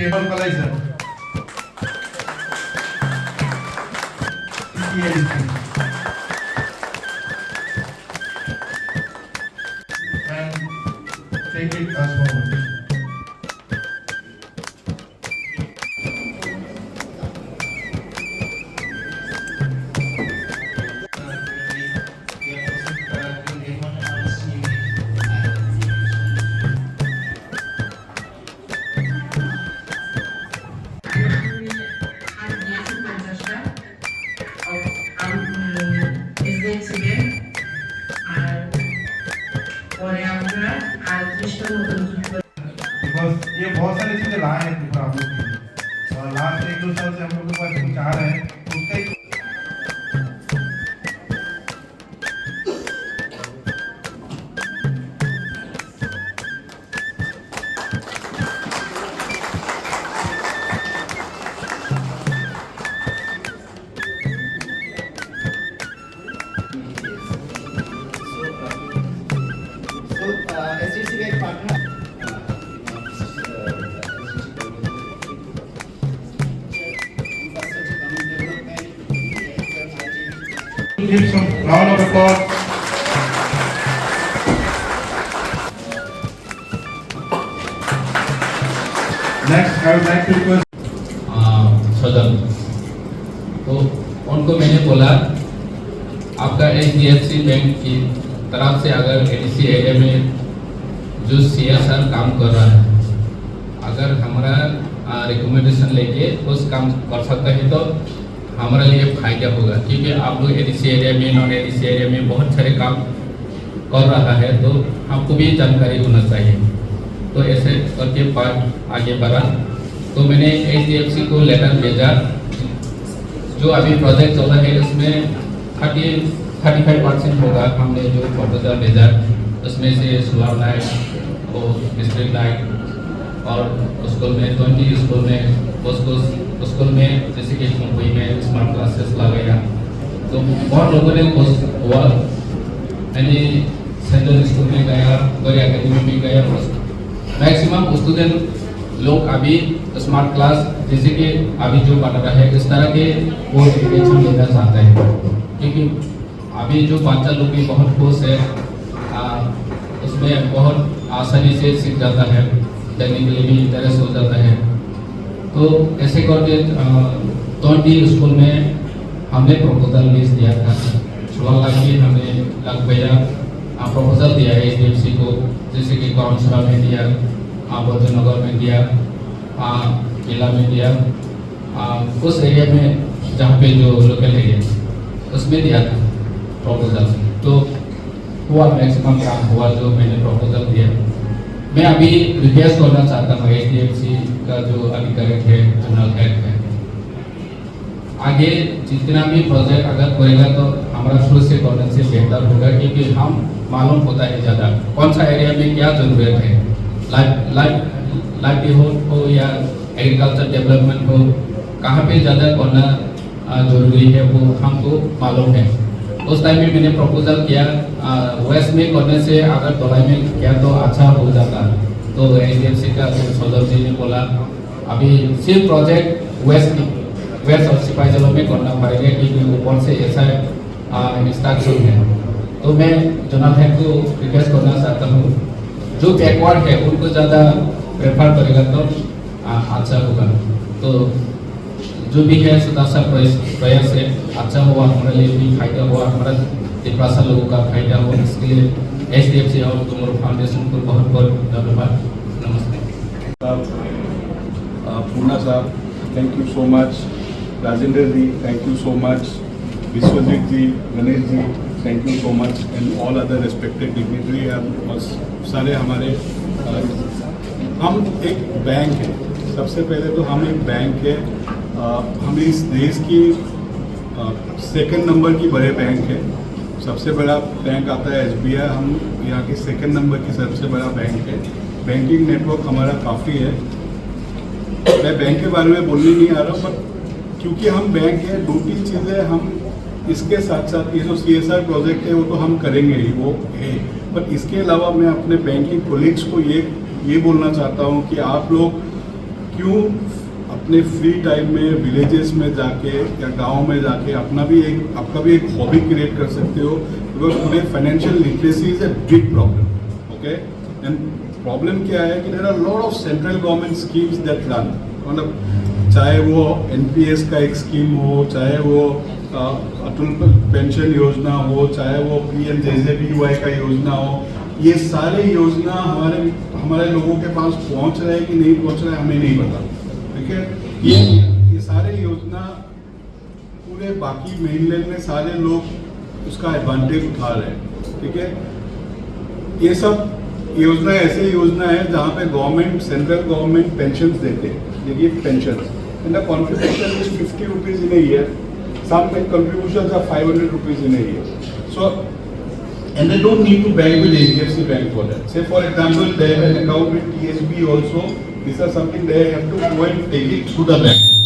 Equalizer. And take it as forward. Because ये बहुत सारी चीजें लाए हैं पेपर आप लोग के लिए और लास्ट 1-2 साल से हम लोग के पास कुछ आ रहे हैं उसका SGC partner. Give some round of applause. Next, I would like to request. सदन तो उनको मैंने बोला आपका HDFC बैंक की तरफ से अगर ADC एरिया में जो CSR काम कर रहा है अगर हमारा रिकमेंडेशन लेके उस काम कर सकता है तो हमारे लिए फायदा होगा क्योंकि आप लोग ADC एरिया में नॉन ADC एरिया में बहुत सारे काम कर रहा है तो हमको भी जानकारी होना चाहिए तो ऐसे करके बात आगे बढ़ा तो मैंने HDFC को लेटर भेजा जो अभी प्रोजेक्ट चल रहा है उसमें 35% होगा हमने जो प्रपोजल भेजा उसमें से सोलर लाइट और स्ट्रीट लाइट और स्कूल में 20 स्कूल में स्कूल में जैसे कि मुंबई में स्मार्ट क्लासेस लगाया तो बहुत लोगों ने हुआ मैंने सेंट्रल स्कूल में गया गौरी अकेडमी में गया मैक्सिमम स्टूडेंट लोग अभी स्मार्ट क्लास जैसे कि अभी जो बन रहा है इस तरह के वो एजुकेशन लेना चाहते हैं क्योंकि अभी जो बच्चा लोग भी बहुत खुश है उसमें बहुत आसानी से सीख जाता है देखने के लिए भी इंटरेस्ट हो जाता है तो ऐसे करके 20 स्कूल में हमने प्रपोजल भेज दिया था 16 लाख की हमने लग भैया प्रपोजल दिया है HDFC को जैसे कि कौनसला में दिया बौद्धनगर में दिया किला में दिया उस एरिया में जहाँ पे जो लोकल एरिया उसमें दिया था प्रपोजल तो हुआ मैक्सिमम काम हुआ जो मैंने प्रपोजल दिया मैं अभी रिक्वेस्ट करना चाहता हूँ HDFC का जो अधिकारी है जनरल हेड है आगे जितना भी प्रोजेक्ट अगर करेगा तो हमारा शुरू से करने से बेहतर होगा क्योंकि हम मालूम होता है ज़्यादा कौन सा एरिया में क्या जरूरत है लाइवलीहुड हो या एग्रीकल्चर डेवलपमेंट हो कहाँ पे ज़्यादा करना जरूरी है वो हमको मालूम है उस टाइम में मैंने प्रपोजल किया वेस्ट में करने से अगर दोलाई में किया तो अच्छा हो जाता तो HDFC का सौदर जी ने बोला अभी सिर्फ प्रोजेक्ट वेस्ट और सिपाही जलों में करना पड़ेगा क्योंकि ऊपर से ऐसा इंस्ट्रक्शन है तो मैं जनरल हेड को रिक्वेस्ट करना चाहता हूँ जो बैकवर्ड है उनको ज़्यादा प्रेफर करेगा तो अच्छा होगा तो जो भी है सुधार प्रयास है अच्छा हुआ हमारे लिए भी फायदा हुआ हमारा दिपासा लोगों का फायदा हुआ इसके लिए HDFC और टुमारो फाउंडेशन को बहुत बहुत धन्यवाद नमस्ते पूना साहब thank you so much Rajendra ji thank you so much Vishwajit ji Ganesh ji thank you so much and all other respected dignitary बस सारे हमारे हम एक बैंक है सबसे पहले तो हम एक बैंक है हम इस देश की सेकंड नंबर की बड़े बैंक है सबसे बड़ा बैंक आता है SBI हम यहाँ की सेकंड नंबर की सबसे बड़ा बैंक है बैंकिंग नेटवर्क हमारा काफ़ी है मैं बैंक के बारे में बोलने नहीं आ रहा बट क्योंकि हम बैंक है 2-3 चीज़ें हम इसके साथ साथ ये जो CSR प्रोजेक्ट है वो तो हम करेंगे ही वो है बट इसके अलावा मैं अपने बैंकिंग कोलीग्स को ये बोलना चाहता हूँ कि आप लोग क्यों अपने फ्री टाइम में विलेजेस में जाके या गांव में जाके आपका भी एक हॉबी क्रिएट कर सकते हो, because today financial literacy is a big problem, okay. And problem क्या है कि there are lot of central government schemes that run, मतलब चाहे वो एनपीएस का एक स्कीम हो, चाहे वो अटल पेंशन योजना हो, चाहे वो पीएमजेजेबीवाई का योजना हो, ये सारे योजना हमारे लोगों के पास पहुंच रहे हैं कि नहीं पहुंच रहे हैं हमें नहीं पता, ठीक है। ये सारे योजना पूरे बाकी मेनलैंड में सारे लोग उसका एडवांटेज उठा रहे हैं, ठीक है। ये सब योजना ऐसे योजना है जहाँ पे गवर्नमेंट, सेंट्रल गवर्नमेंट पेंशन देते हैं, they give pensions and the contribution is 50 rupees in a year. Some contributions are 500 rupees in a year. So, and they don't need to bank with HDFC Bank for that. Say for example, they have an account with TSB also. These are something they have to go and take it through the bank.